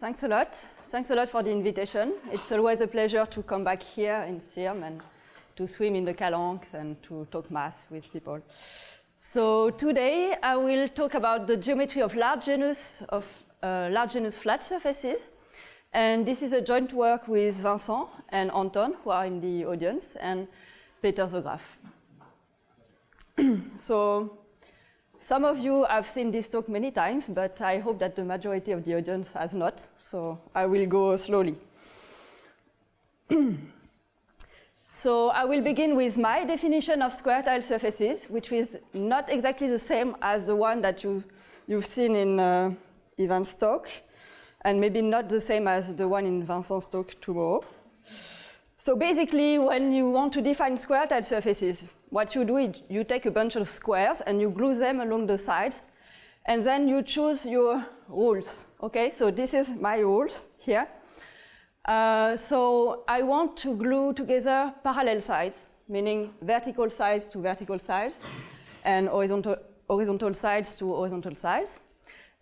Thanks a lot. Thanks a lot for the invitation. It's always a pleasure to come back here in CIRM and to swim in the calanques and to talk math with people. So today I will talk about the geometry of large genus flat surfaces. And this is a joint work with Vincent and Anton, who are in the audience, and Peter the Graf. So some of you have seen this talk many times, but I hope that the majority of the audience has not, so I will go slowly. So I will begin with my definition of square tile surfaces, which is not exactly the same as the one that you've seen in Ivan's talk, and maybe not the same as the one in Vincent's talk tomorrow. So basically, when you want to define square tile surfaces, what you do is you take a bunch of squares and you glue them along the sides, and then you choose your rules. Okay, so this is my rules here. So I want to glue together parallel sides, meaning vertical sides to vertical sides, and horizontal sides to horizontal sides.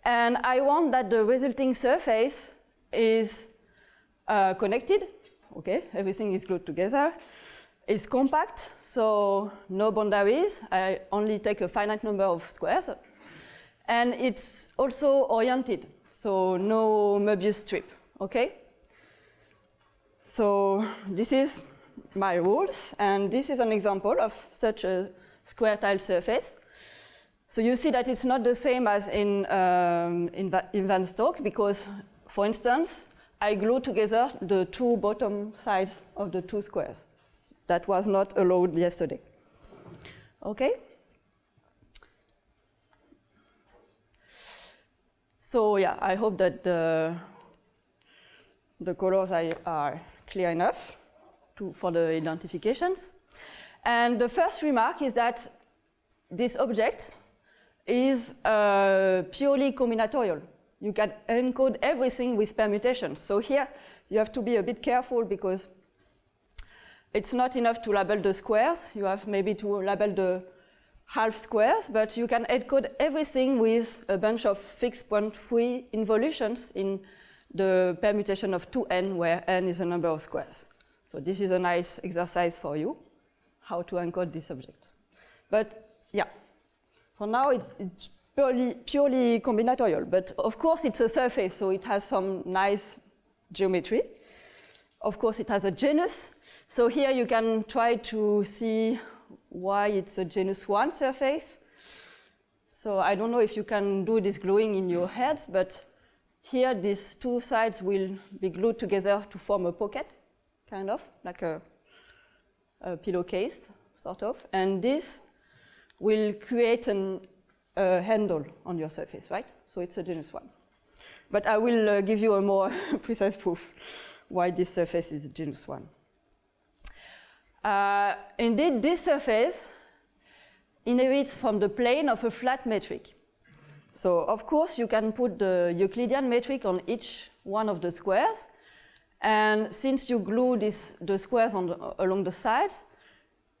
And I want that the resulting surface is connected. Okay, everything is glued together. It's compact, so no boundaries. I only take a finite number of squares. And it's also oriented, so no Möbius strip. Okay? So this is my rules, and this is an example of such a square tile surface. So you see that it's not the same as in Van's talk, because, for instance, I glue together the two bottom sides of the two squares. That was not allowed yesterday. Okay? So yeah, I hope that the colors are clear enough for the identifications. And the first remark is that this object is purely combinatorial. You can encode everything with permutations. So here you have to be a bit careful, because it's not enough to label the squares. You have maybe to label the half squares, but you can encode everything with a bunch of fixed point free involutions in the permutation of 2n, where n is a number of squares. So this is a nice exercise for you, how to encode these objects. But yeah, for now it's purely combinatorial. But of course it's a surface, so it has some nice geometry. Of course it has a genus. So here you can try to see why it's a genus 1 surface. So I don't know if you can do this gluing in your heads, but here these two sides will be glued together to form a pocket, kind of, like a pillowcase, sort of. And this will create a handle on your surface, right? So it's a genus 1. But I will give you a more precise proof why this surface is genus 1. Indeed, this surface inherits from the plane of a flat metric. So, of course, you can put the Euclidean metric on each one of the squares. And since you glue the squares along the sides,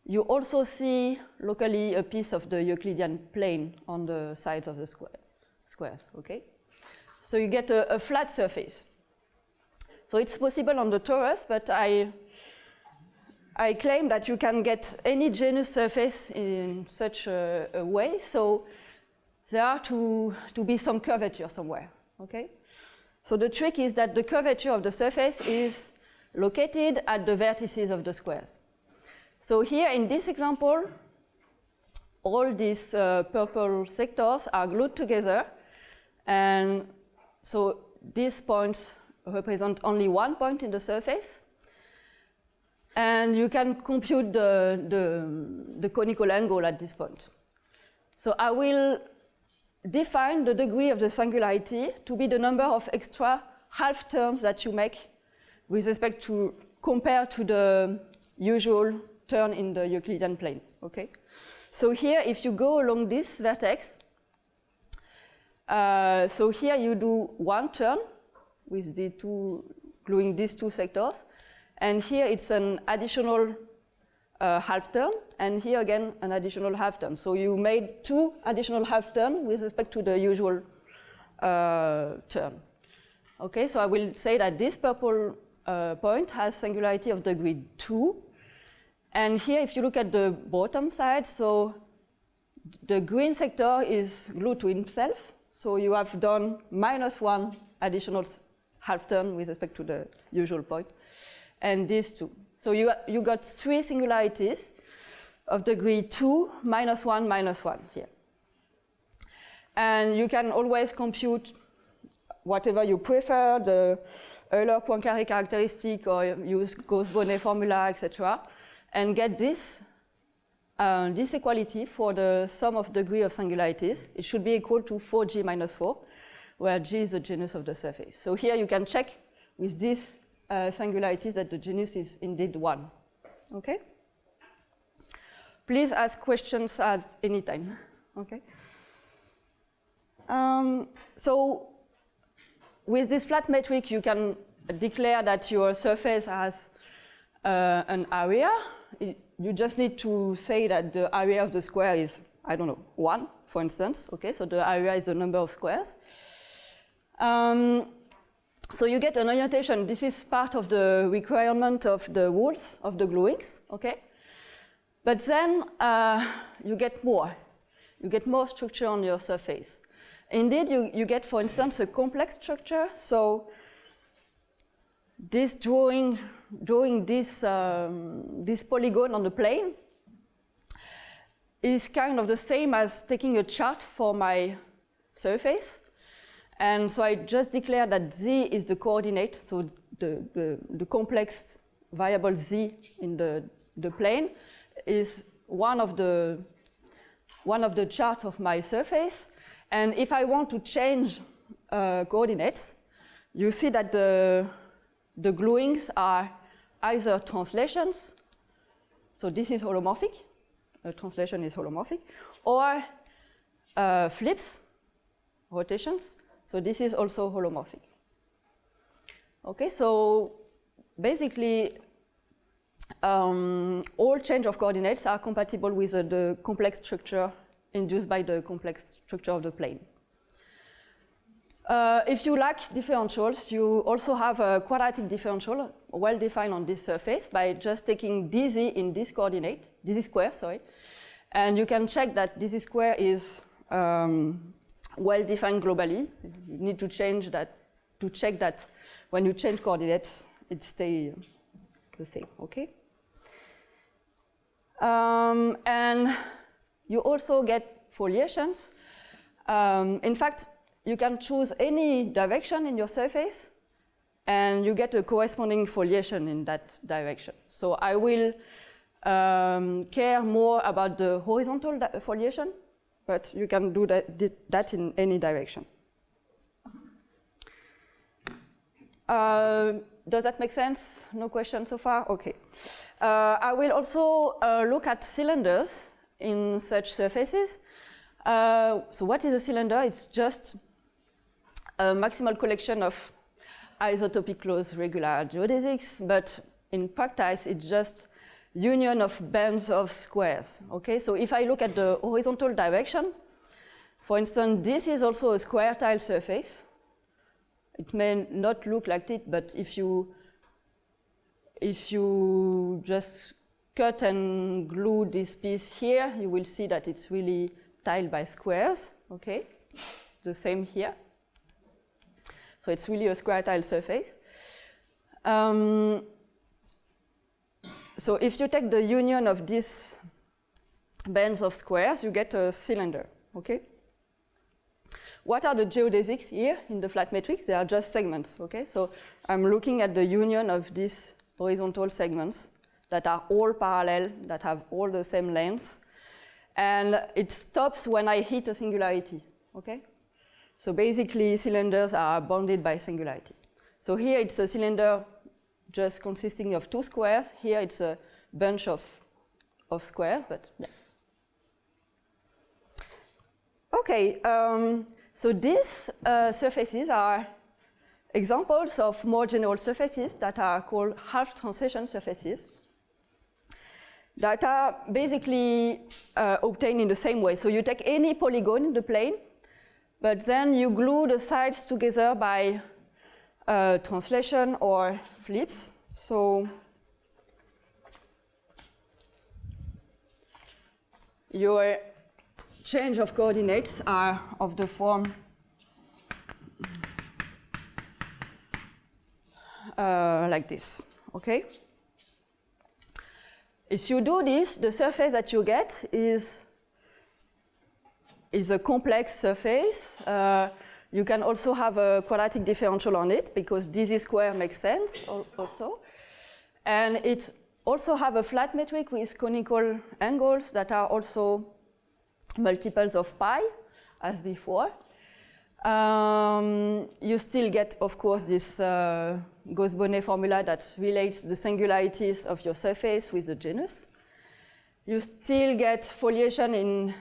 you also see locally a piece of the Euclidean plane on the sides of the squares. Okay? So you get a flat surface. So it's possible on the torus, but I claim that you can get any genus surface in such a way, so there are to be some curvature somewhere, okay? So the trick is that the curvature of the surface is located at the vertices of the squares. So here in this example, all these purple sectors are glued together, and so these points represent only one point in the surface. And you can compute the conical angle at this point. So I will define the degree of the singularity to be the number of extra half turns that you make with respect to, compared to the usual turn in the Euclidean plane, okay? So here, if you go along this vertex, so here you do one turn with gluing these two sectors. And here it's an additional half turn, and here again an additional half turn. So you made two additional half turns with respect to the usual turn. Okay, so I will say that this purple point has singularity of degree 2. And here, if you look at the bottom side, so the green sector is glued to itself. So you have done -1 additional half turn with respect to the usual point, and these two. So you got 3 singularities of degree 2, -1, -1 here. And you can always compute whatever you prefer, the Euler-Poincaré characteristic, or use Gauss-Bonnet formula, etc., and get this equality for the sum of degree of singularities. It should be equal to 4g minus 4, where g is the genus of the surface. So here you can check with these singularities that the genus is indeed 1. Okay? Please ask questions at any time. Okay? So with this flat metric, you can declare that your surface has an area. You just need to say that the area of the square is, I don't know, 1, for instance. Okay, so the area is the number of squares. So you get an orientation. This is part of the requirement of the rules of the gluings. Okay, but then you get more. You get more structure on your surface. Indeed, you get, for instance, a complex structure. So this drawing this polygon on the plane is kind of the same as taking a chart for my surface. And so I just declare that z is the coordinate, so the complex variable z in the plane is one of the charts of my surface. And if I want to change coordinates, you see that the gluings are either translations, so this is holomorphic, a translation is holomorphic, or flips, rotations, so this is also holomorphic. Okay, so basically all change of coordinates are compatible with the complex structure induced by the complex structure of the plane. If you lack differentials, you also have a quadratic differential well defined on this surface by just taking dz in this coordinate, dz square, sorry, and you can check that dz square is well defined globally. You need to change that to check that when you change coordinates, it stays the same. Okay. And you also get foliations. In fact, you can choose any direction in your surface, and you get a corresponding foliation in that direction. So I will care more about the horizontal foliation, but you can do that in any direction. Does that make sense? No question so far? Okay. I will also look at cylinders in such surfaces. So what is a cylinder? It's just a maximal collection of isotopy closed regular geodesics, but in practice it's just union of bands of squares. Okay, so if I look at the horizontal direction, for instance, this is also a square tile surface. It may not look like it, but if you just cut and glue this piece here, you will see that it's really tiled by squares. Okay, the same here. So it's really a square tile surface. So if you take the union of these bands of squares, you get a cylinder. Okay. What are the geodesics here in the flat metric? They are just segments. Okay. So I'm looking at the union of these horizontal segments that are all parallel, that have all the same length, and it stops when I hit a singularity. Okay. So basically, cylinders are bounded by singularity. So here it's a cylinder just consisting of 2 squares. Here it's a bunch of squares, but yeah. Okay, so these surfaces are examples of more general surfaces that are called half translation surfaces that are basically obtained in the same way. So you take any polygon in the plane, but then you glue the sides together by translation or flips. So your change of coordinates are of the form like this, okay? If you do this, the surface that you get is a complex surface. You can also have a quadratic differential on it because dz square makes sense also. And it also have a flat metric with conical angles that are also multiples of pi, as before. You still get, of course, this Gauss-Bonnet formula that relates the singularities of your surface with the genus. You still get foliation in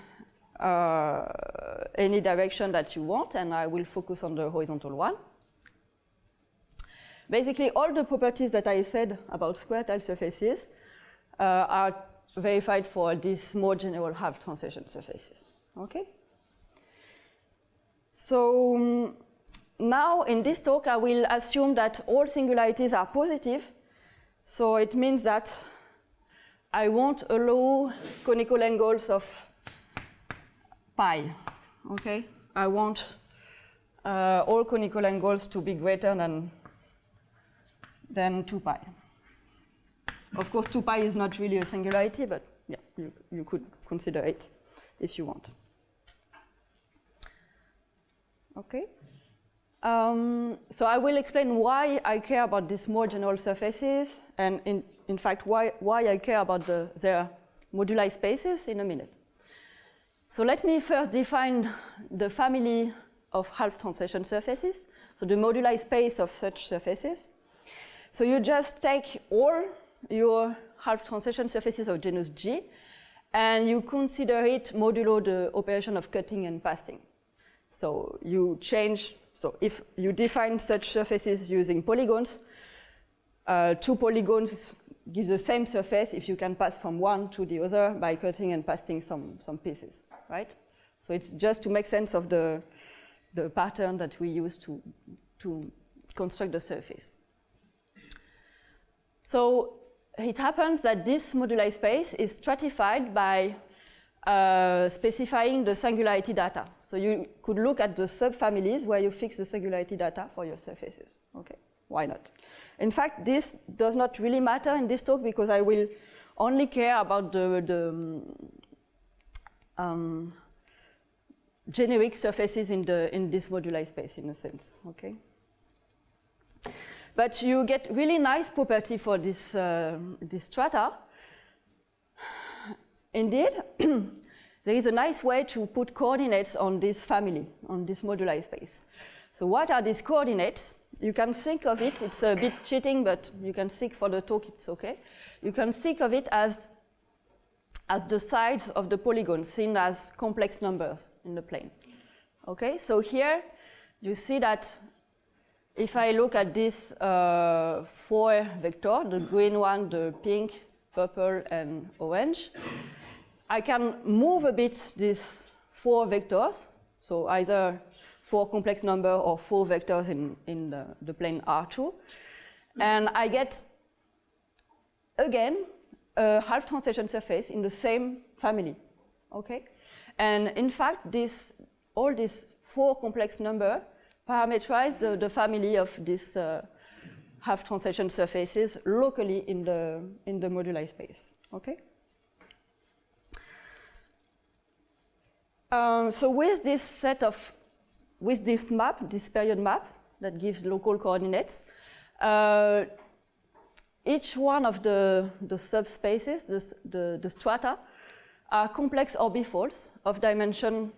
any direction that you want, and I will focus on the horizontal one. Basically, all the properties that I said about square tile surfaces are verified for these more general half translation surfaces. Okay? So now in this talk, I will assume that all singularities are positive. So it means that I won't allow conical angles of pi. Okay? I want all conical angles to be greater than 2 pi. Of course, 2 pi is not really a singularity, but yeah, you could consider it if you want. Okay. So I will explain why I care about these more general surfaces, and in fact why I care about their moduli spaces in a minute. So let me first define the family of half translation surfaces, so the moduli space of such surfaces. So you just take all your half translation surfaces of genus G, and you consider it modulo the operation of cutting and pasting. So you change, so if you define such surfaces using polygons, 2 polygons give the same surface if you can pass from one to the other by cutting and pasting some pieces, right? So it's just to make sense of the pattern that we use to construct the surface. So it happens that this moduli space is stratified by specifying the singularity data. So you could look at the subfamilies where you fix the singularity data for your surfaces. Okay, why not? In fact, this does not really matter in this talk because I will only care about the generic surfaces in this moduli space, in a sense. Okay. But you get really nice property for this strata. Indeed, there is a nice way to put coordinates on this family, on this moduli space. So what are these coordinates? You can think of it, it's a bit cheating, but you can think for the talk, it's okay. You can think of it as the sides of the polygon seen as complex numbers in the plane. Okay, so here you see that if I look at this 4 vector, the green one, the pink, purple, and orange, I can move a bit these 4 vectors, so either 4 complex number or 4 vectors in the plane R2, and I get, again, a half translation surface in the same family, okay? And in fact, all these 4 complex number parameterize the family of these half translation surfaces locally in the moduli space, okay? So with this map, this period map that gives local coordinates, each one of the subspaces, the strata, are complex orbifolds of dimension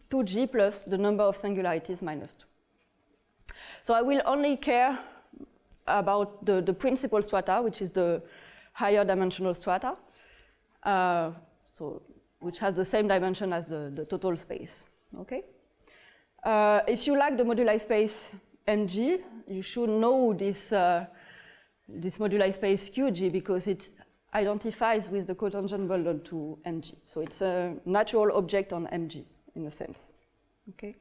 2g plus the number of singularities minus 2. So I will only care about the principal strata, which is the higher dimensional strata, which has the same dimension as the total space. Okay. If you like the moduli space Mg, you should know this moduli space Qg because it identifies with the cotangent bundle to Mg. So it's a natural object on Mg in a sense. Okay.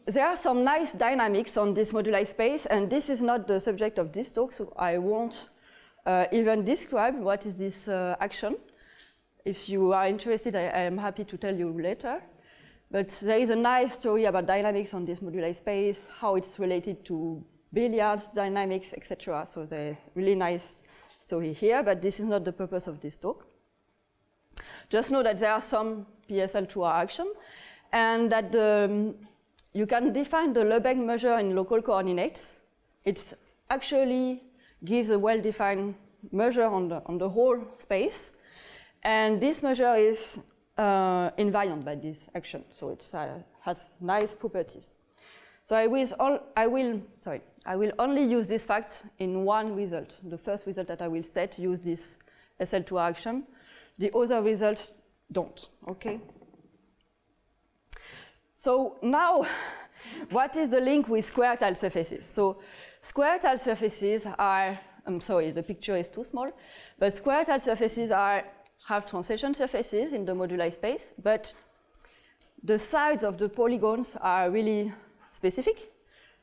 there are some nice dynamics on this moduli space, and this is not the subject of this talk, so I won't even describe what is this action. If you are interested, I am happy to tell you later. But there is a nice story about dynamics on this moduli space, how it's related to billiards dynamics, etc. So there's really nice story here, but this is not the purpose of this talk. Just know that there are some PSL2R action, and that you can define the Lebesgue measure in local coordinates. It actually gives a well-defined measure on the whole space, and this measure is invariant by this action, so it has nice properties. So I will only use this fact in one result. The first result that I will set use this SL2R action. The other results don't, okay? So now, what is the link with square tile surfaces? So square tile surfaces are, I'm sorry, the picture is too small, but square tile surfaces have translation surfaces in the moduli space, but the sides of the polygons are really specific.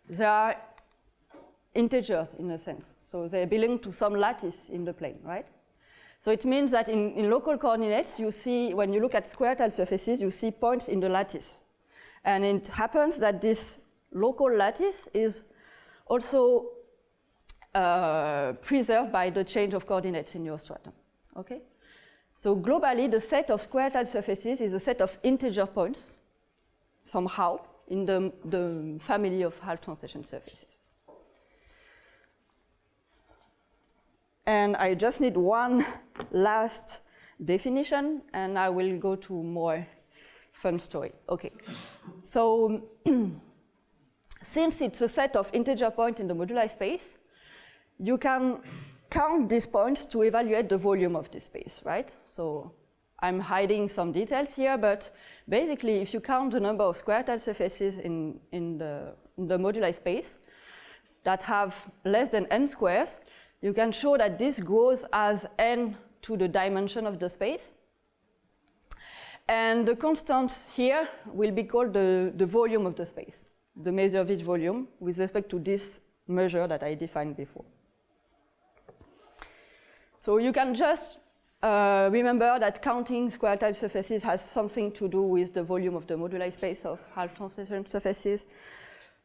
They are integers in a sense, so they belong to some lattice in the plane, right? So it means that in local coordinates, you see, when you look at square tile surfaces, you see points in the lattice. And it happens that this local lattice is also preserved by the change of coordinates in your stratum, okay? So globally, the set of square tile surfaces is a set of integer points, somehow, in the family of half translation surfaces. And I just need one last definition, and I will go to more fun story. Okay, so since it's a set of integer points in the moduli space, you can count these points to evaluate the volume of this space, right? So I'm hiding some details here, but basically, if you count the number of square tile surfaces in the moduli space that have less than n squares, you can show that this grows as n to the dimension of the space. And the constant here will be called the volume of the space, the Mazurowicz volume, with respect to this measure that I defined before. So you can just remember that counting square tile surfaces has something to do with the volume of the moduli space of half translation surfaces.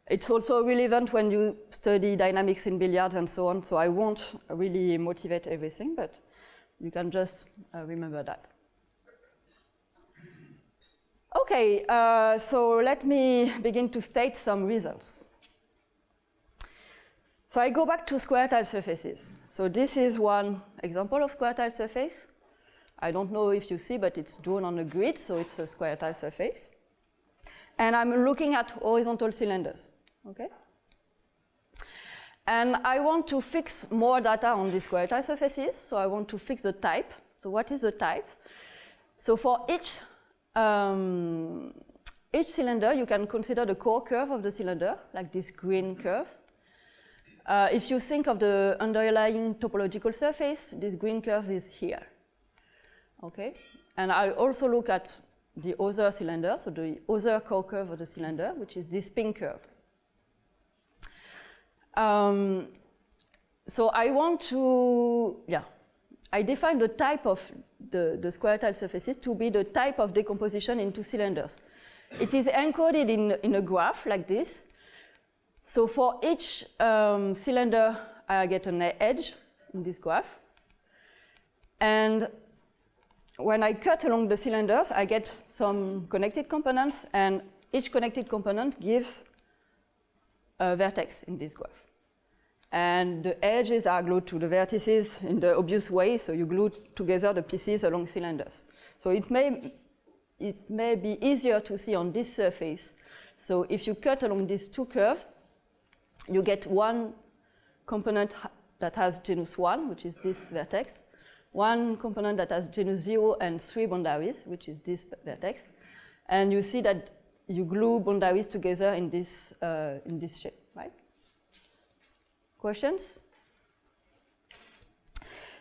It's also relevant when you study dynamics in billiards and so on, so I won't really motivate everything, but you can just remember that. Okay, so let me begin to state some results. So I go back to square tile surfaces. So this is one example of square tile surface. I don't know if you see, but it's drawn on a grid, so it's a square tile surface. And I'm looking at horizontal cylinders, okay? And I want to fix more data on these square tile surfaces, so I want to fix the type. So what is the type? So for each cylinder, you can consider the core curve of the cylinder, like this green curve. If you think of the underlying topological surface, this green curve is here, okay? And I also look at the other cylinder, so the other core curve of the cylinder, which is this pink curve. So I want to, I define the type of the square tile surfaces to be the type of decomposition into cylinders. It is encoded in a graph like this. So for each cylinder, I get an edge in this graph. And when I cut along the cylinders, I get some connected components, and each connected component gives a vertex in this graph. And the edges are glued to the vertices in the obvious way, so you glue together the pieces along cylinders. So it may be easier to see on this surface. So if you cut along these two curves, you get one component that has genus 1, which is this vertex, one component that has genus 0 and 3 boundaries, which is this vertex. And you see that you glue boundaries together in this shape, right? Questions?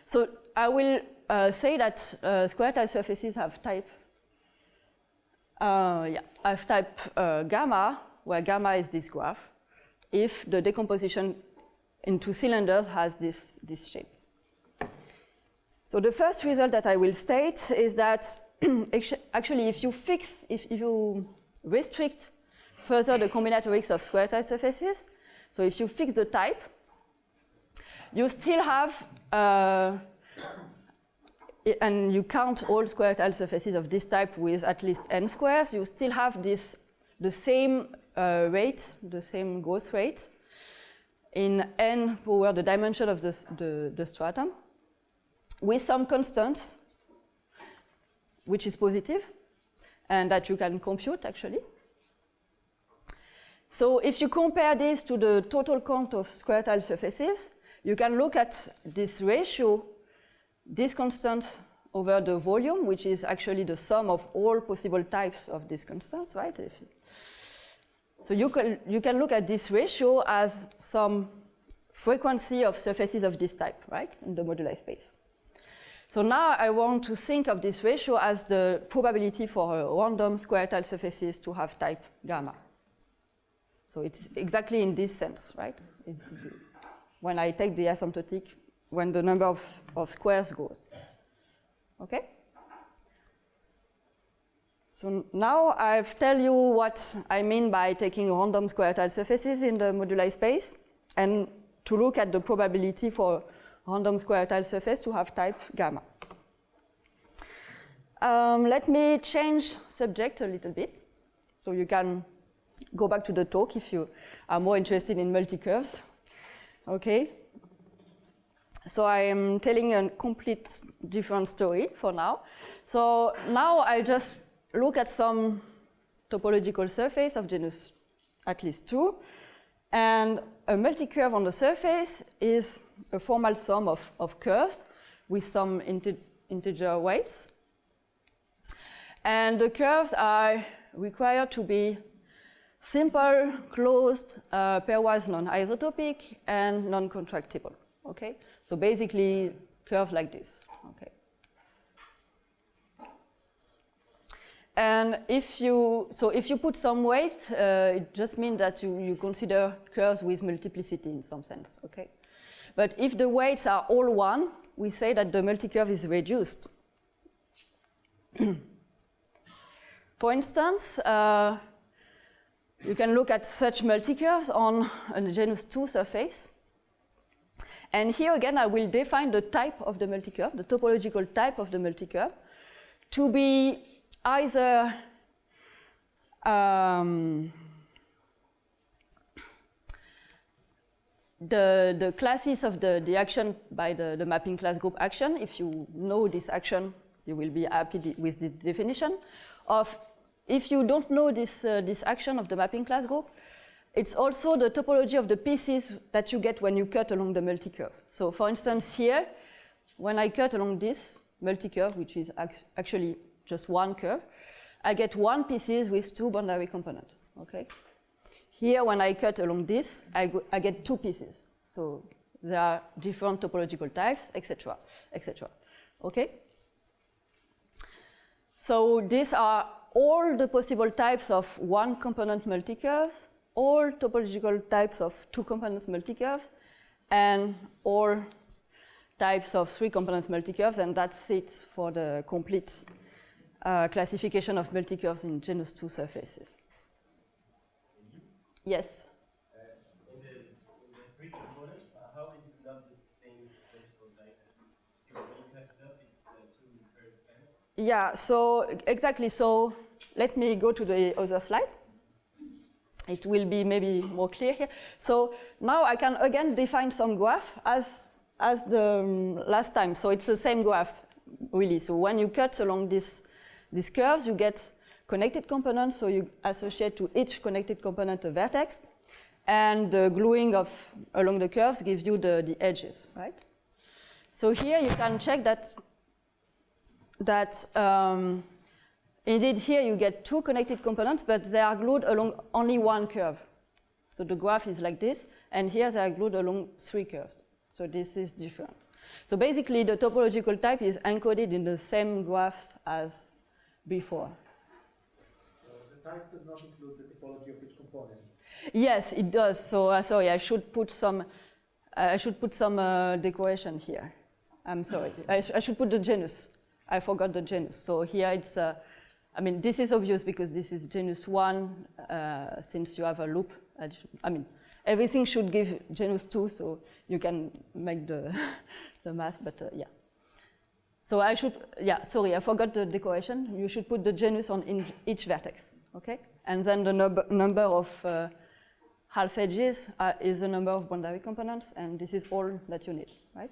So I will say that square tile surfaces have type I have type gamma, where gamma is this graph, if the decomposition into cylinders has this shape. So the first result that I will state is that actually if you restrict further the combinatorics of square tile surfaces, so if you fix the type, you still have, and you count all square tile surfaces of this type with at least n squares, you still have the same rate, the same growth rate in n power the dimension of the stratum, with some constant, which is positive, and that you can compute actually. So if you compare this to the total count of square tile surfaces, you can look at this ratio, this constant over the volume, which is actually the sum of all possible types of these constants, right? So you can look at this ratio as some frequency of surfaces of this type, right, in the moduli space. So now I want to think of this ratio as the probability for random square tile surfaces to have type gamma. So it's exactly in this sense, right? It's when I take the asymptotic, when the number of squares goes. Okay? So now I've tell you what I mean by taking random square tile surfaces in the moduli space, and to look at the probability for random square tile surface to have type gamma. Let me change subject a little bit, so you can go back to the talk if you are more interested in multi-curves. Okay. So I am telling a complete different story for now. So now I just look at some topological surface of genus at least 2, and a multi-curve on the surface is a formal sum of curves with some integer weights. And the curves are required to be simple, closed, pairwise non-isotopic, and non-contractible. Okay, so basically curves like this. Okay, and if you put some weight, it just means that you consider curves with multiplicity in some sense. Okay, but if the weights are all 1, we say that the multicurve is reduced. For instance, you can look at such multicurves on a genus 2 surface. And here again, I will define the type of the multicurve, the topological type of the multicurve, to be either the classes of the action by the mapping class group action. If you know this action, you will be happy with the definition. If you don't know this action of the mapping class group, it's also the topology of the pieces that you get when you cut along the multicurve. So for instance here, when I cut along this multicurve, which is actually just one curve, I get one pieces with 2 boundary components. Okay. Here, when I cut along this, I get 2 pieces. So there are different topological types, etc., etc. Okay. So these are all the possible types of 1-component multicurves, all topological types of 2-components multicurves, and all types of 3-components multicurves, and that's it for the complete classification of multicurves in genus 2 surfaces. Yes? In the 3 components, how is it not the same topological type? So when you cut it up, it's 2 curved times? Yeah, so exactly. So let me go to the other slide. It will be maybe more clear here. So now I can again define some graph as the last time. So it's the same graph, really. So when you cut along these curves, you get connected components. So you associate to each connected component a vertex, and the gluing along the curves gives you the edges, right? So here you can check that indeed here you get 2 connected components, but they are glued along only 1 curve. So the graph is like this, and here they are glued along 3 curves. So this is different. So basically the topological type is encoded in the same graphs as before. type does not include the topology of each component. Yes, it does. So sorry, I should put some decoration here. I'm sorry. I should put the genus. I forgot the genus. So here it's. I mean, this is obvious because this is genus 1, since you have a loop. I mean, everything should give genus 2, so you can make the math. But yeah. So I should. Yeah. Sorry, I forgot the decoration. You should put the genus on each vertex. Okay. And then the number of half edges is the number of boundary components, and this is all that you need, right?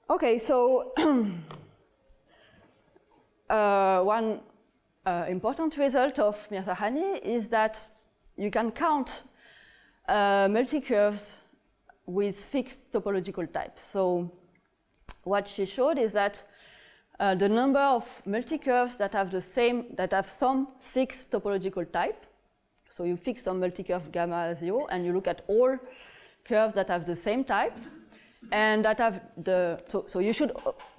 Okay, so one important result of Mirza-Hani is that you can count multicurves with fixed topological types. So what she showed is that the number of multicurves that have some fixed topological type. So you fix some multicurve gamma 0, and you look at all curves that have the same type, and that have so you should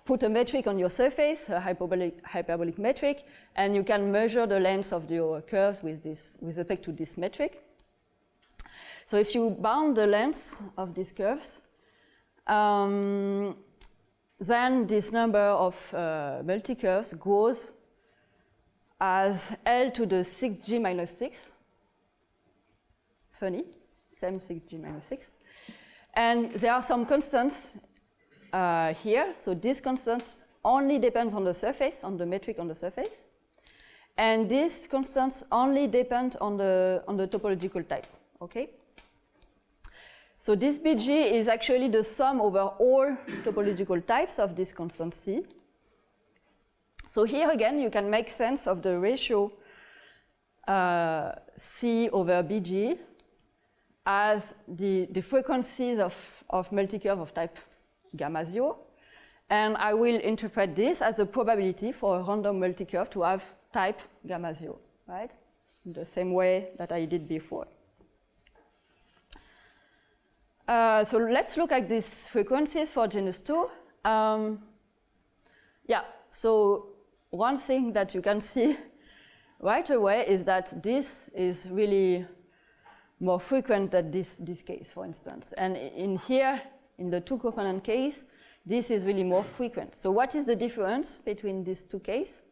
put a metric on your surface, a hyperbolic metric, and you can measure the length of your curves with respect to this metric. So if you bound the length of these curves, then this number of multicurves grows as L to the 6g minus 6. Funny, same 6g minus 6. And there are some constants here. So these constants only depend on the surface, on the metric on the surface. And these constants only depend on the topological type, okay? So this Bg is actually the sum over all topological types of this constant C. So here again, you can make sense of the ratio C over Bg as the frequencies of multicurve of type gamma 0. And I will interpret this as the probability for a random multicurve to have type gamma 0, right? In the same way that I did before. So let's look at these frequencies for genus 2. Yeah, so one thing that you can see right away is that this is really more frequent than this case, for instance. And in here, in the two component case, this is really more frequent. So what is the difference between these two cases?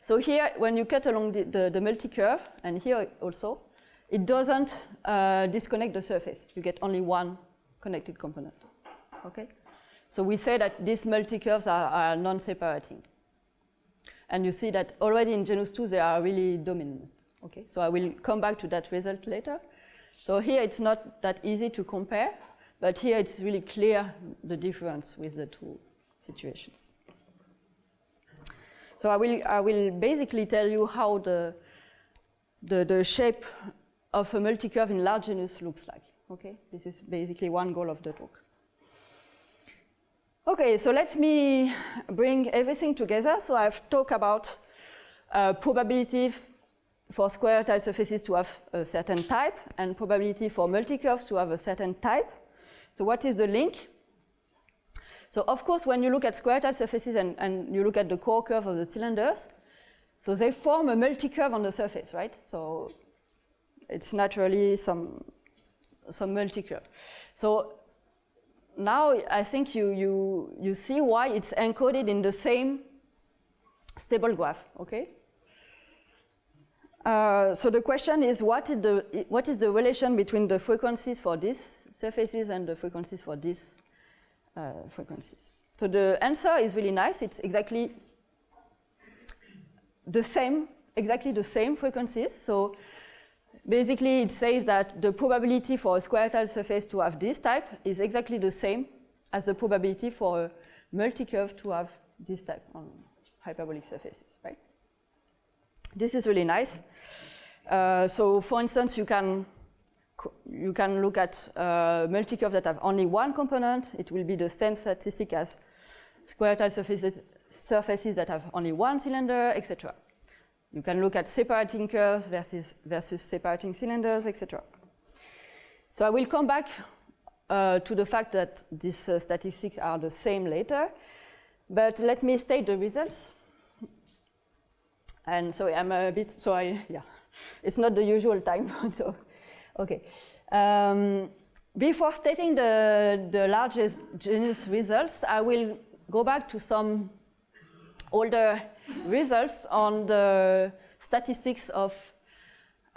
So here, when you cut along the multicurve, and here also, it doesn't disconnect the surface. You get only one connected component, okay? So we say that these multicurves are non-separating. And you see that already in genus 2, they are really dominant, okay? So I will come back to that result later. So here, it's not that easy to compare, but here it's really clear the difference with the two situations. So I will basically tell you how the shape of a multicurve in large genus looks like, okay? This is basically one goal of the talk. Okay, so let me bring everything together. So I've talked about probability for square tile surfaces to have a certain type and probability for multicurves to have a certain type. So what is the link? So of course, when you look at square tile surfaces and you look at the core curve of the cylinders, so they form a multicurve on the surface, right? So it's naturally some multicurve. So now I think you see why it's encoded in the same stable graph, okay? So the question is, what is the relation between the frequencies for these surfaces and the frequencies for these frequencies? So the answer is really nice. It's exactly the same frequencies. So basically, it says that the probability for a square tile surface to have this type is exactly the same as the probability for a multicurve to have this type on hyperbolic surfaces, right? This is really nice. So for instance, you can look at multicurves that have only one component. It will be the same statistic as square tile surfaces that have only one cylinder, etc. You can look at separating curves versus separating cylinders, etc. So I will come back to the fact that these statistics are the same later, but let me state the results. And so I'm a bit, it's not the usual time, so, okay. Before stating the largest genus results, I will go back to some older results on the statistics of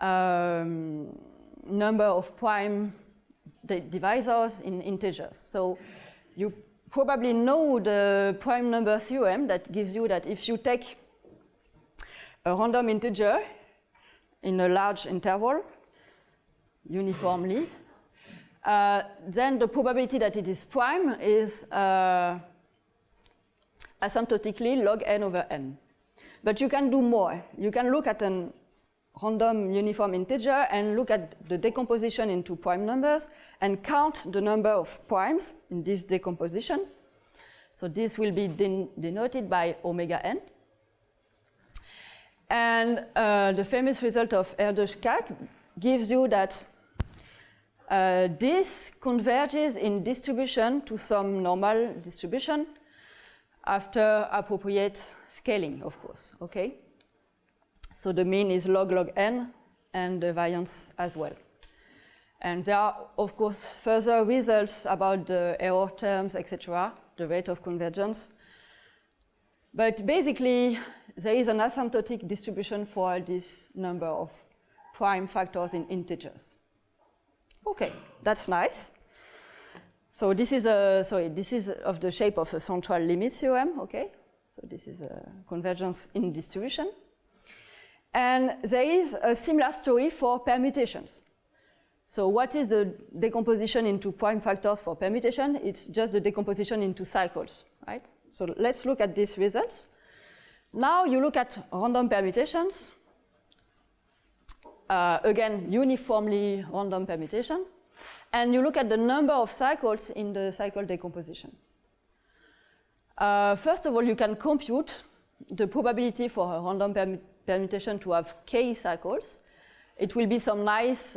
number of prime divisors in integers. So you probably know the prime number theorem that gives you that if you take a random integer in a large interval uniformly, then the probability that it is prime is asymptotically log n over n. But you can do more. You can look at a random uniform integer and look at the decomposition into prime numbers and count the number of primes in this decomposition. So this will be denoted by omega n. And the famous result of Erdős-Kac gives you that this converges in distribution to some normal distribution after appropriate scaling, of course, okay? So the mean is log n and the variance as well. And there are, of course, further results about the error terms, etc., the rate of convergence. But basically, there is an asymptotic distribution for this number of prime factors in integers. Okay, that's nice. So this is this is of the shape of a central limit theorem, okay? So this is a convergence in distribution. And there is a similar story for permutations. So what is the decomposition into prime factors for permutation? It's just the decomposition into cycles, right? So let's look at these results. Now you look at random permutations. Again, uniformly random permutation. And you look at the number of cycles in the cycle decomposition. First of all, you can compute the probability for a random permutation to have k cycles. It will be some nice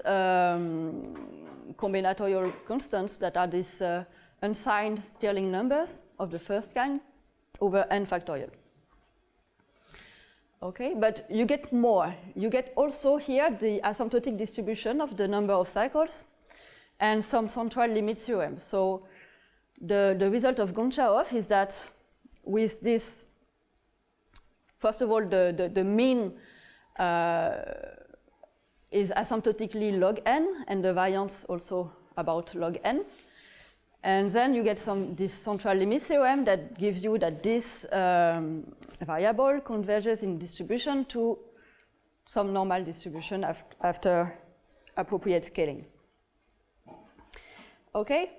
combinatorial constants that are these unsigned Stirling numbers of the first kind over n factorial. Okay, but you get more. You get also here the asymptotic distribution of the number of cycles and some central limit theorem. So the result of Goncharov is that with this, first of all, the mean is asymptotically log n, and the variance also about log n. And then you get this central limit theorem that gives you that this variable converges in distribution to some normal distribution after appropriate scaling. Okay,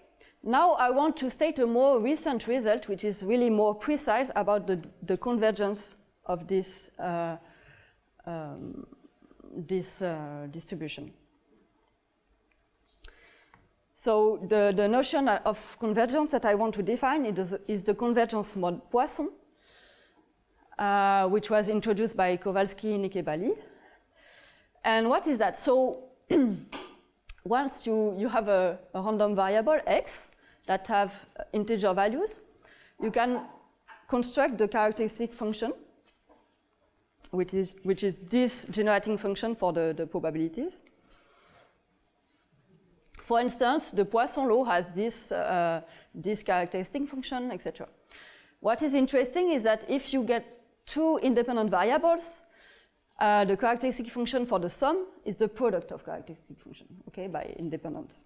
now I want to state a more recent result, which is really more precise about the convergence of this distribution. So the notion of convergence that I want to define is the convergence mode Poisson, which was introduced by Kowalski, Nikebali. And what is that? So once you have a random variable x that have integer values, you can construct the characteristic function, which is this generating function for the probabilities. For instance, the Poisson law has this characteristic function, etc. What is interesting is that if you get two independent variables, the characteristic function for the sum is the product of characteristic function, okay, by independence.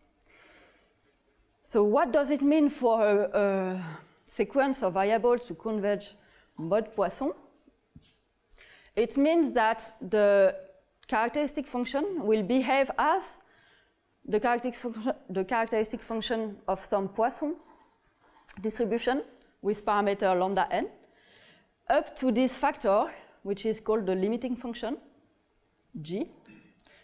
So what does it mean for a sequence of variables to converge mode Poisson? It means that the characteristic function will behave as the characteristic function of some Poisson distribution with parameter lambda n up to this factor, which is called the limiting function, g.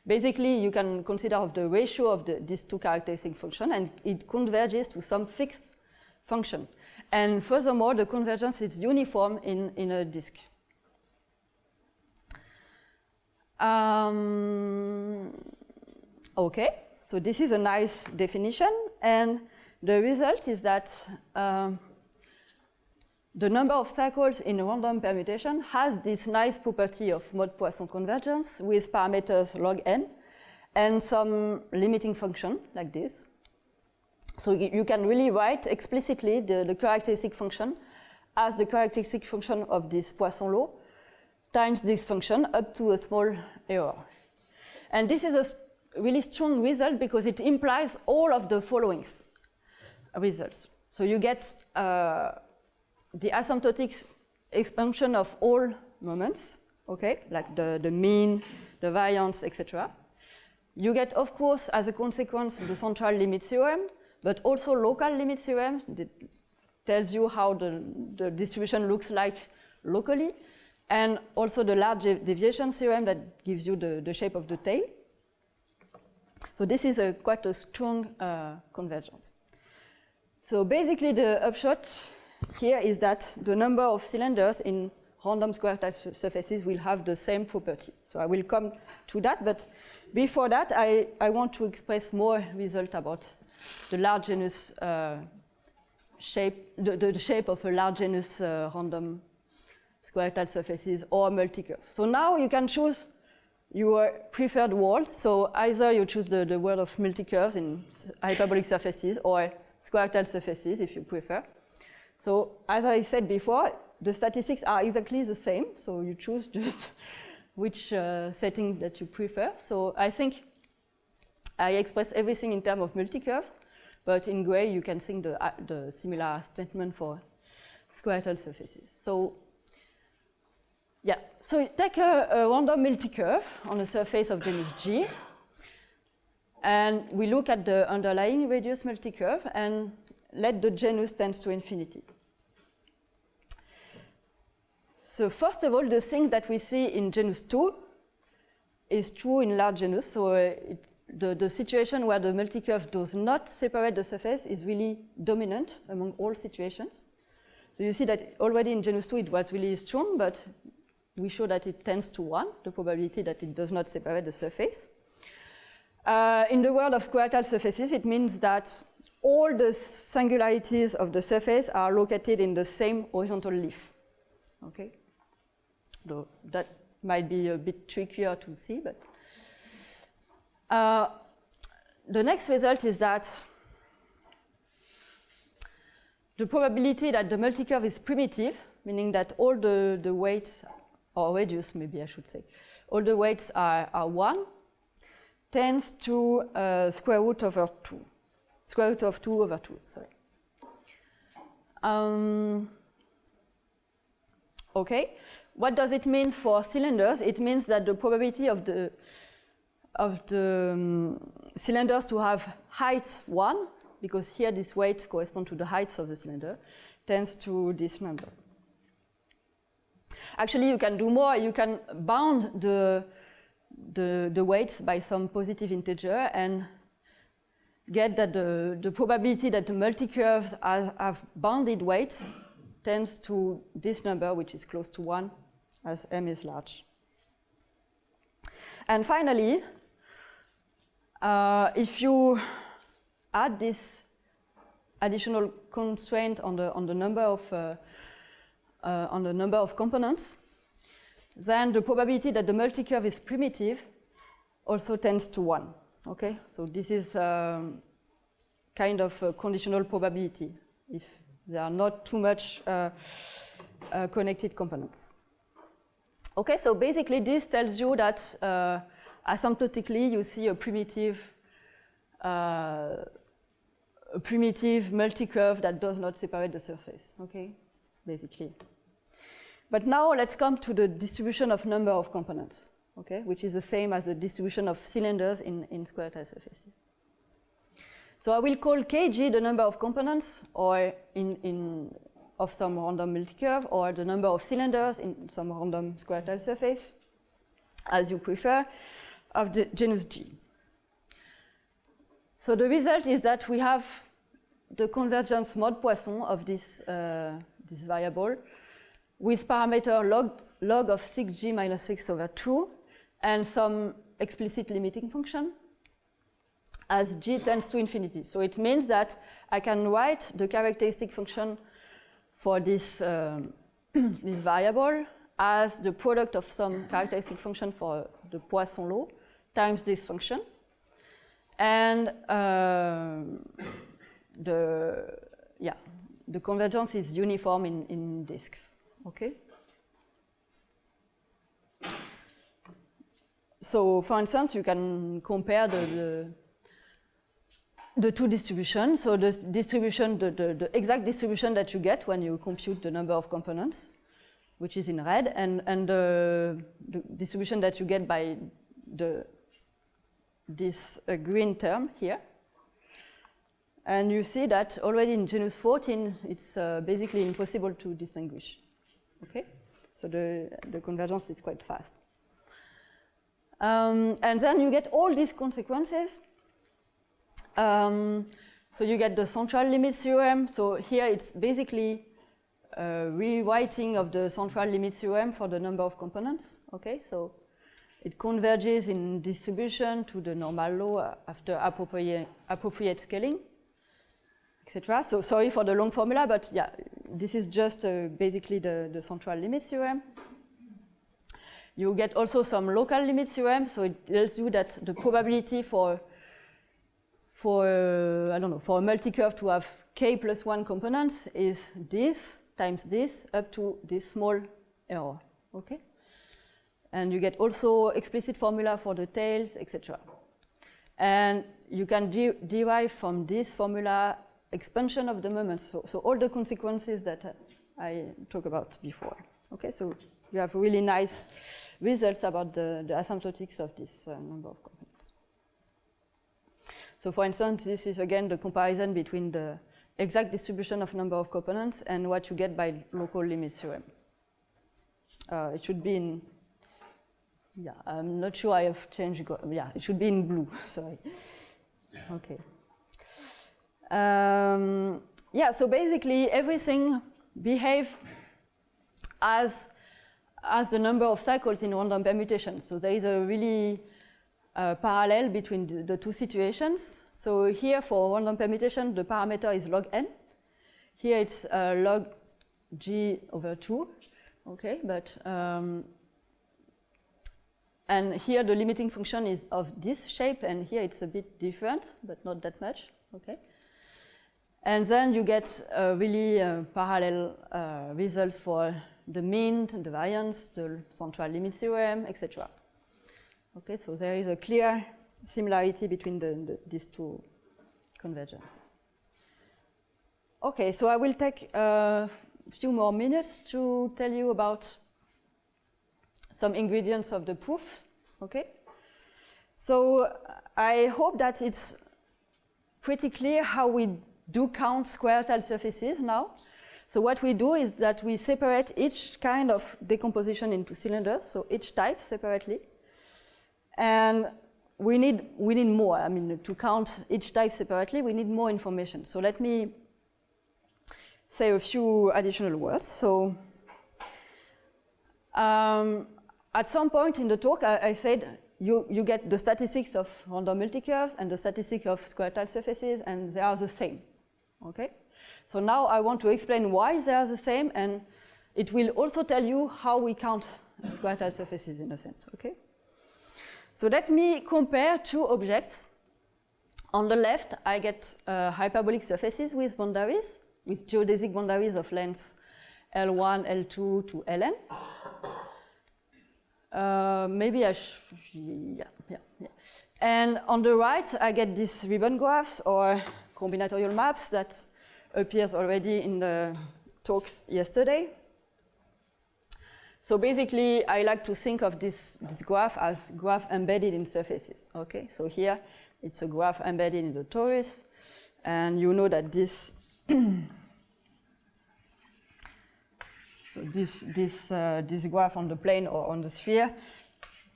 Basically, you can consider of the ratio of these two characteristic functions, and it converges to some fixed function. And furthermore, the convergence is uniform in a disk. Okay, so this is a nice definition, and the result is that the number of cycles in a random permutation has this nice property of mode Poisson convergence with parameters log n and some limiting function like this. So you can really write explicitly the characteristic function as the characteristic function of this Poisson law times this function up to a small error. And this is a really strong result because it implies all of the following results. So you get the asymptotic expansion of all moments, okay, like the mean, the variance, etc. You get, of course, as a consequence, the central limit theorem, but also local limit theorem that tells you how the distribution looks like locally, and also the large deviation theorem that gives you the shape of the tail. So this is quite a strong convergence. So basically the upshot here is that the number of cylinders in random square type surfaces will have the same property. So I will come to that, but before that I want to express more result about the large genus shape, the shape of a large genus random square tile surfaces or multi-curve. So now you can choose your preferred world. So either you choose the world of multi-curves in hyperbolic surfaces or square tile surfaces if you prefer. So as I said before, the statistics are exactly the same. So you choose just which setting that you prefer. So I think I express everything in terms of multi-curves, but in gray you can think the similar statement for square tile surfaces. So yeah, so take a random multi-curve on a surface of genus G, and we look at the underlying radius multi-curve and let the genus tends to infinity. So first of all, the thing that we see in genus 2 is true in large genus. So the situation where the multi-curve does not separate the surface is really dominant among all situations. So you see that already in genus 2 it was really strong, but we show that it tends to 1, the probability that it does not separate the surface. In the world of square tile surfaces, it means that all the singularities of the surface are located in the same horizontal leaf. Okay? Though that might be a bit trickier to see, but the next result is that the probability that the multi-curve is primitive, meaning that all the weights, or radius maybe I should say, all the weights are 1, tends to square root of 2, sorry. Okay, what does it mean for cylinders? It means that the probability of the cylinders to have height 1, because here this weight corresponds to the height of the cylinder, tends to this number. Actually, you can do more. You can bound the weights by some positive integer and get that the probability that the multi-curves have bounded weights tends to this number, which is close to 1, as m is large. And finally, if you add this additional constraint on the number of components, then the probability that the multi-curve is primitive also tends to 1. Okay, so this is kind of a conditional probability if there are not too much connected components. Okay, so basically this tells you that asymptotically you see a primitive multi-curve that does not separate the surface. Okay, basically. But now let's come to the distribution of number of components, okay, which is the same as the distribution of cylinders in square tile surfaces. So I will call kg the number of components, or of some random multi-curve, or the number of cylinders in some random square tile surface, as you prefer, of the genus G. So the result is that we have the convergence mode Poisson of this variable with parameter log of 6g minus 6 over 2 and some explicit limiting function as g tends to infinity. So it means that I can write the characteristic function for this, this variable as the product of some characteristic function for the Poisson law times this function. And the convergence is uniform in disks, okay? So, for instance, you can compare the two distributions. So the distribution, the exact distribution that you get when you compute the number of components, which is in red, and the distribution that you get by this green term here. And you see that already in genus 14, it's basically impossible to distinguish. Okay, so the convergence is quite fast. And then you get all these consequences. So you get the central limit theorem. So here it's basically rewriting of the central limit theorem for the number of components. Okay, so it converges in distribution to the normal law after appropriate scaling, etc. So sorry for the long formula, but yeah, this is just basically the central limit theorem. You get also some local limit theorem, so it tells you that the probability for a multi-curve to have k plus 1 components is this times this up to this small error, okay? And you get also explicit formula for the tails, etc. And you can derive from this formula expansion of the moments, so all the consequences that I talked about before, okay? So you have really nice results about the asymptotics of this number of components. So for instance, this is again the comparison between the exact distribution of number of components and what you get by local limit theorem. It should be in, yeah, I'm not sure I have changed, yeah, it should be in blue, sorry. Okay. Yeah, so basically everything behaves as the number of cycles in random permutation. So there is a really parallel between the two situations. So here for random permutation, the parameter is log n. Here it's log g over 2, okay? But and here the limiting function is of this shape, and here it's a bit different, but not that much, okay? And then you get really parallel results for the mean, the variance, the central limit theorem, etc. Okay, so there is a clear similarity between these two convergences. Okay, so I will take a few more minutes to tell you about some ingredients of the proofs. Okay, so I hope that it's pretty clear how we do count square-tile surfaces now. So what we do is that we separate each kind of decomposition into cylinders, so each type separately. And we need more. I mean, to count each type separately, we need more information. So let me say a few additional words. So at some point in the talk, I said you get the statistics of random multicurves and the statistics of square-tile surfaces, and they are the same. Okay? So now I want to explain why they are the same, and it will also tell you how we count square-tile surfaces in a sense. Okay? So let me compare two objects. On the left, I get hyperbolic surfaces with boundaries, with geodesic boundaries of lengths L1, L2 to Ln. Maybe I yeah. And on the right, I get these ribbon graphs or combinatorial maps that appears already in the talks yesterday. So basically, I like to think of this graph as graph embedded in surfaces. Okay, so here it's a graph embedded in the torus, and you know that this so this graph on the plane or on the sphere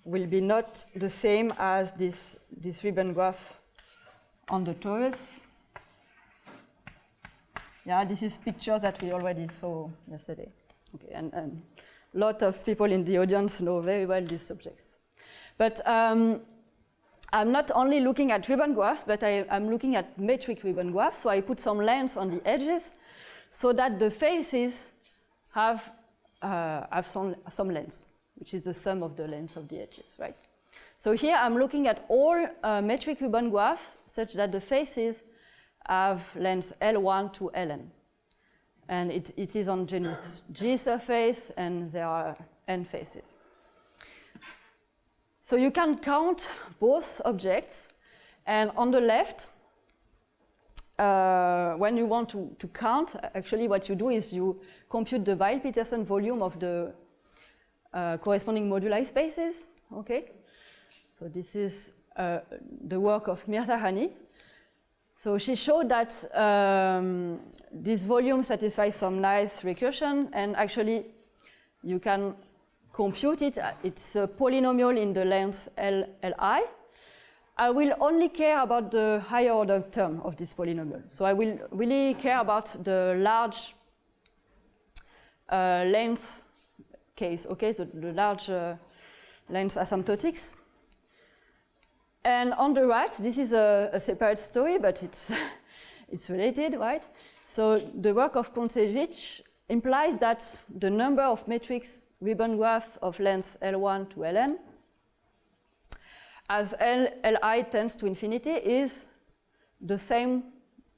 will be not the same as this ribbon graph on the torus. Yeah, this is picture that we already saw yesterday. Okay, and a lot of people in the audience know very well these subjects. But I'm not only looking at ribbon graphs, but I'm looking at metric ribbon graphs. So I put some lengths on the edges. so that the faces have some length, which is the sum of the lengths of the edges, right? So here I'm looking at all metric ribbon graphs such that the faces have length L1 to Ln. And it is on genus G surface, and there are n faces. So you can count both objects, and on the left, when you want to count, actually what you do is you compute the Weil-Petersen volume of the corresponding moduli spaces, okay? So this is the work of Mirza Hani. So she showed that this volume satisfies some nice recursion, and actually you can compute it. It's a polynomial in the length Li. I will only care about the higher order term of this polynomial. So I will really care about the large length case, okay? So the large length asymptotics. And on the right, this is a separate story, but it's related, right? So the work of Kontsevich implies that the number of matrix ribbon graphs of length L1 to Ln, as Li tends to infinity, is the same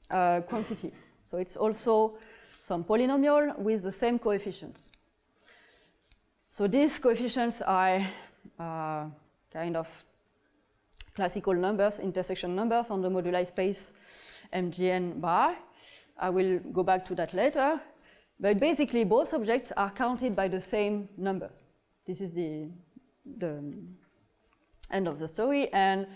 quantity. So it's also some polynomial with the same coefficients. So these coefficients are kind of classical numbers, intersection numbers on the moduli space MGN bar. I will go back to that later. But basically, both objects are counted by the same numbers. This is the end of the story. And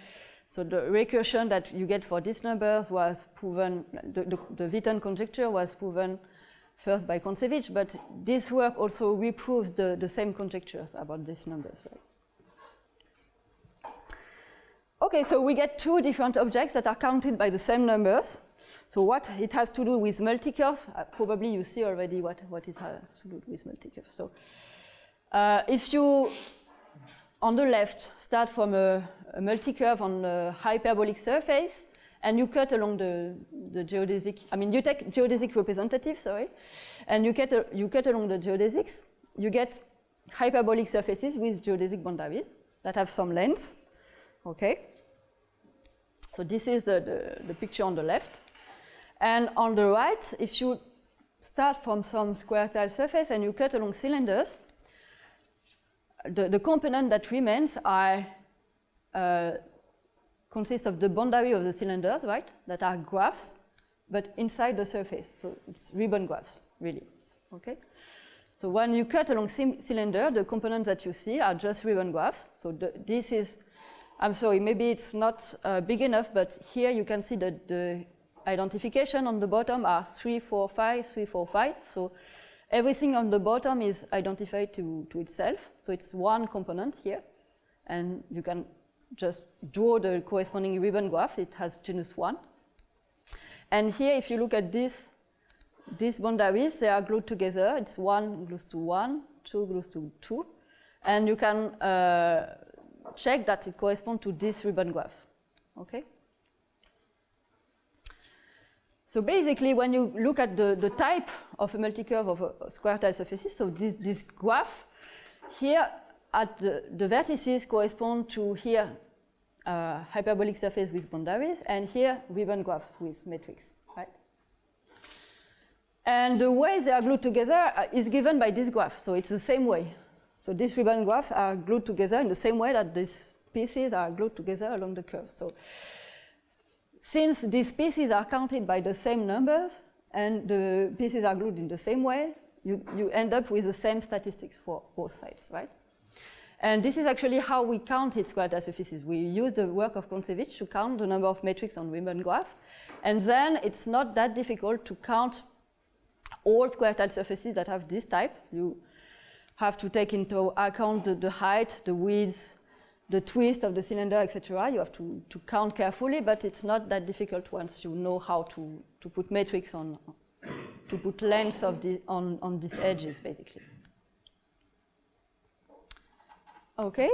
so the recursion that you get for these numbers was proven, the Witten conjecture was proven first by Kontsevich, but this work also reproves the same conjectures about these numbers, right? Okay, so we get two different objects that are counted by the same numbers. So what it has to do with multicurves, probably you see already what it has to do with multicurves. So if you, on the left, start from a multicurve on a hyperbolic surface, and you cut along the geodesic, I mean, you take geodesic representative, sorry, and you cut along the geodesics, you get hyperbolic surfaces with geodesic boundaries that have some length, okay? So this is the picture on the left. And on the right, if you start from some square tile surface and you cut along cylinders, the component that remains are consist of the boundary of the cylinders, right? That are graphs, but inside the surface. So it's ribbon graphs, really, okay? So when you cut along cylinder, the components that you see are just ribbon graphs. So this is, I'm sorry, maybe it's not big enough, but here you can see that the identification on the bottom are 3, 4, 5, 3, 4, 5. So everything on the bottom is identified to itself. So it's one component here. And you can just draw the corresponding ribbon graph. It has genus 1. And here, if you look at these boundaries, they are glued together. It's 1 glues to 1, 2 glues to 2. And you can check that it corresponds to this ribbon graph, okay? So basically, when you look at the type of a multicurve of a square tile surfaces, so this graph here at the vertices correspond to here hyperbolic surface with boundaries, and here ribbon graphs with matrix, right? And the way they are glued together is given by this graph, so it's the same way. So these ribbon graphs are glued together in the same way that these pieces are glued together along the curve. So since these pieces are counted by the same numbers and the pieces are glued in the same way, you end up with the same statistics for both sides, right? And this is actually how we counted square tile surfaces. We use the work of Kontsevich to count the number of matrix on ribbon graph. And then it's not that difficult to count all square tile surfaces that have this type. You have to take into account the height, the width, the twist of the cylinder, etc. You have to count carefully, but it's not that difficult once you know how to put matrix on, to put lengths of on these edges, basically. Okay,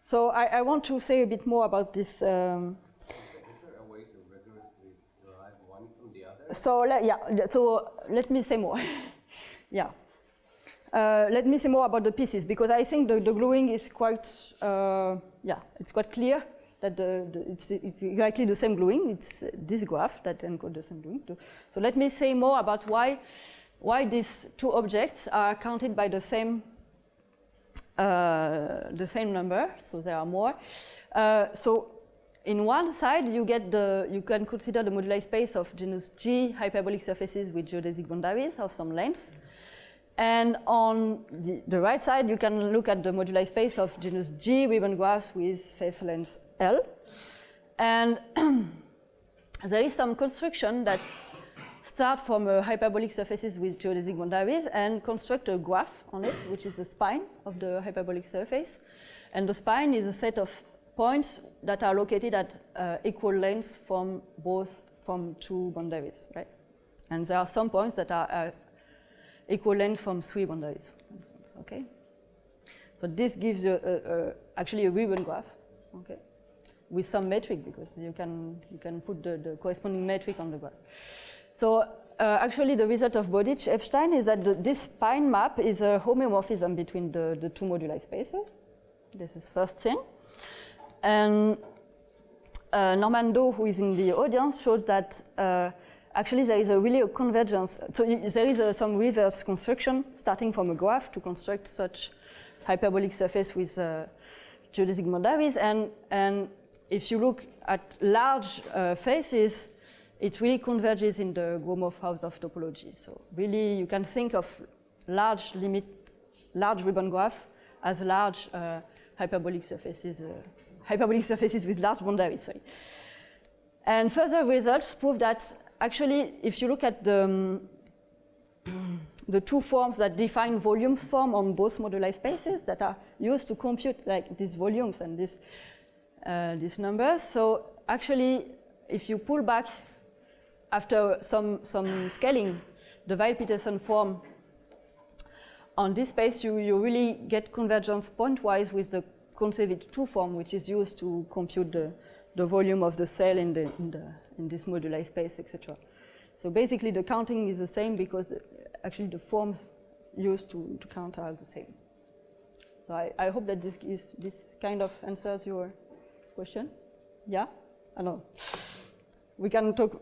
so I want to say a bit more about this. Is there a way to rigorously derive one from the other? so let me say more. Yeah. Let me say more about the pieces, because I think the gluing is quite, it's quite clear that it's exactly the same gluing. It's this graph that encodes the same gluing. So let me say more about why these two objects are counted by the same number. So there are more. So in one side, you can consider the moduli space of genus G hyperbolic surfaces with geodesic boundaries of some length. And on the right side, you can look at the moduli space of genus G ribbon graphs with face length L. And there is some construction that start from hyperbolic surfaces with geodesic boundaries and construct a graph on it, which is the spine of the hyperbolic surface. And the spine is a set of points that are located at equal lengths from two boundaries, right? And there are some points that are equal length from three boundaries, for instance, okay? So this gives you actually a ribbon graph, okay? With some metric, because you can put the corresponding metric on the graph. So actually the result of Bodic-Epstein is that this spine map is a homeomorphism between the two moduli spaces. This is first thing. And Normando, who is in the audience, showed that actually there is really a convergence. So there is some reverse construction starting from a graph to construct such hyperbolic surface with geodesic boundaries. And if you look at large faces, it really converges in the Gromov house of topology. So really you can think of large ribbon graph as large hyperbolic surfaces with large boundaries, sorry. And further results prove that actually, if you look at the two forms that define volume form on both moduli spaces that are used to compute like these volumes and these numbers, so actually, if you pull back after some scaling, the Weil-Petersen form on this space, you really get convergence pointwise with the Kontsevich 2 form, which is used to compute the volume of the cell in this moduli space, etc. So basically, the counting is the same because actually the forms used to count are the same. So I hope that this kind of answers your question. Yeah? I don't know. We can talk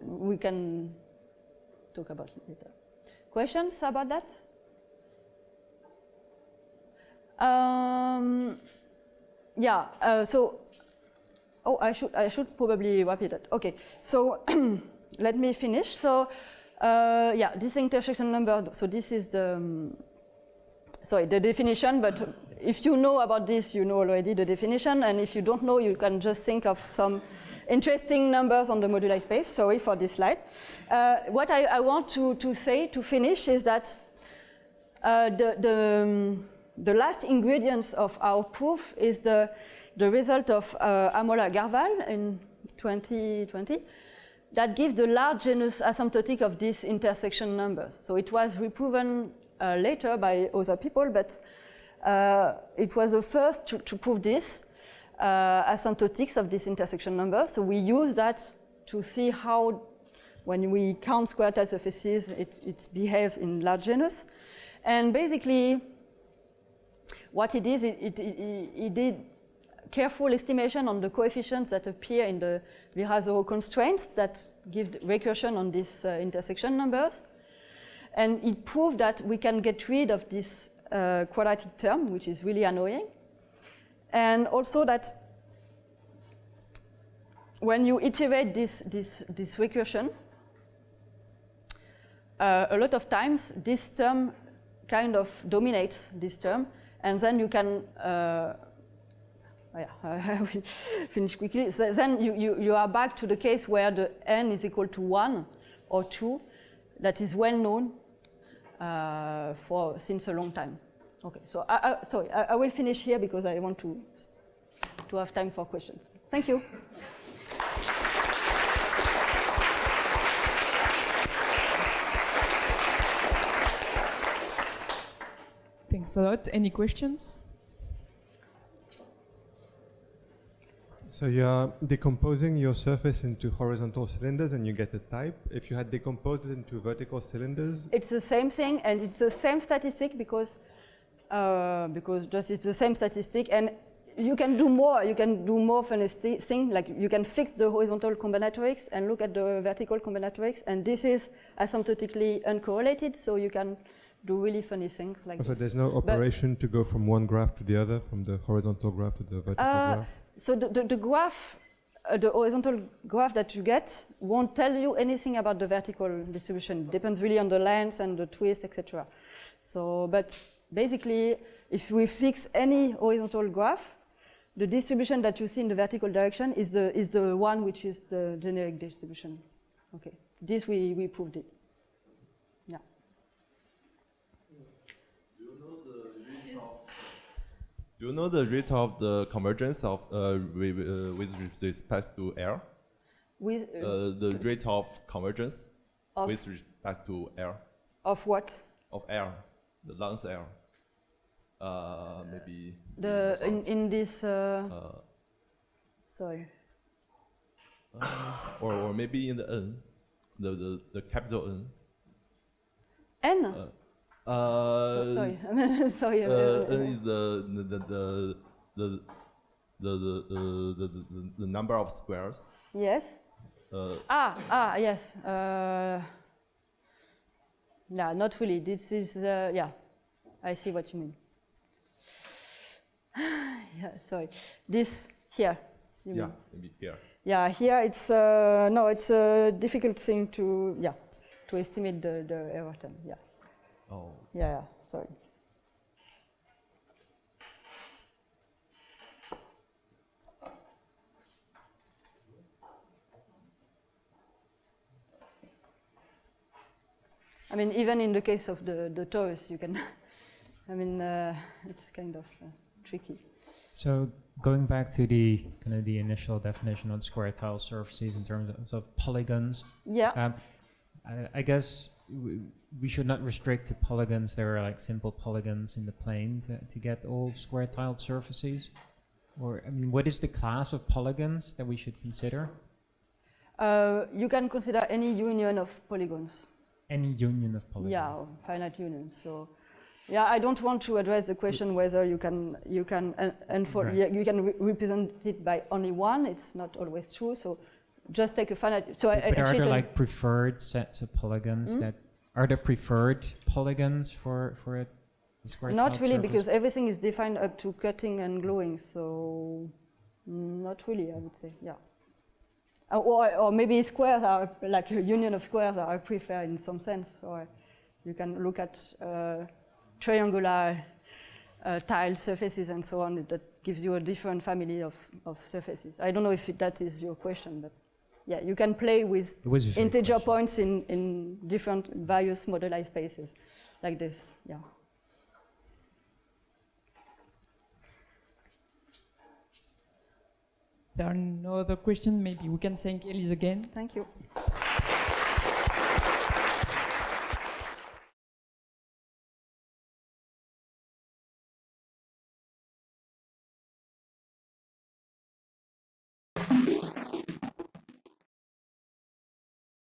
about it later. Questions about that? I should probably wrap it up. Okay, so let me finish. So this intersection number. So this is the definition. But if you know about this, you know already the definition. And if you don't know, you can just think of some interesting numbers on the moduli space. Sorry for this slide. What I want to say to finish is that the last ingredients of our proof is the result of Amola-Garval in 2020 that gives the large genus asymptotic of these intersection numbers. So it was reproven later by other people, but it was the first to prove this asymptotics of this intersection number. So we use that to see how, when we count square tile surfaces, it behaves in large genus. And basically, what he did, he did careful estimation on the coefficients that appear in the Virasoro constraints that give recursion on these intersection numbers. And it proved that we can get rid of this quadratic term, which is really annoying. And also that when you iterate this recursion, a lot of times this term kind of dominates this term, and then you can, I will finish quickly. So then you are back to the case where the n is equal to 1 or 2, that is well known since a long time. Okay, so I will finish here because I want to have time for questions. Thank you. Thanks a lot. Any questions? So you're decomposing your surface into horizontal cylinders and you get a type. If you had decomposed it into vertical cylinders, it's the same thing, and it's the same statistic because just it's the same statistic, and you can do more. You can do more funny thing, like you can fix the horizontal combinatorics and look at the vertical combinatorics, and this is asymptotically uncorrelated, so you can do really funny things like so this. there's no operation to go from one graph to the other, from the horizontal graph to the vertical graph? So the graph, the horizontal graph that you get won't tell you anything about the vertical distribution. It depends really on the length and the twist, etc. So, but basically, if we fix any horizontal graph, the distribution that you see in the vertical direction is the one which is the generic distribution. Okay, this we proved it. Yeah. Do you know the rate of the convergence of with respect to air? With the rate of convergence with respect to air. Of what? Of air, the length air. Maybe. In this. Sorry. Or maybe in the N, the capital N. N. Sorry, sorry. N is the number of squares. Yes. Yes. No, not really. This is yeah. I see what you mean. Yeah, sorry. This here. Yeah, maybe here. Yeah, here it's no, it's a difficult thing to estimate the error term. Yeah. Oh. Yeah, sorry. I mean, even in the case of the torus, you can. I mean, it's kind of tricky. So going back to the kind of the initial definition of square tile surfaces in terms of polygons. Yeah. I guess we should not restrict to polygons. There are like simple polygons in the plane to get all square tiled surfaces. Or I mean, what is the class of polygons that we should consider? You can consider any union of polygons. Any union of polygons. Yeah, or finite union. So, yeah, I don't want to address the question whether you can represent it by only one. It's not always true. So, just take a finite. So, but are there like preferred sets of polygons that are there preferred polygons for a square? Not really, surface? because everything is defined up to cutting and gluing. So, not really, I would say. Yeah. Or maybe squares are like a union of squares are preferred in some sense, or you can look at triangular tile surfaces and so on. That gives you a different family of surfaces. I don't know if that is your question, but yeah, you can play with integer points in different various modelized spaces like this. Yeah. There are no other questions. Maybe we can thank Elise again. Thank you.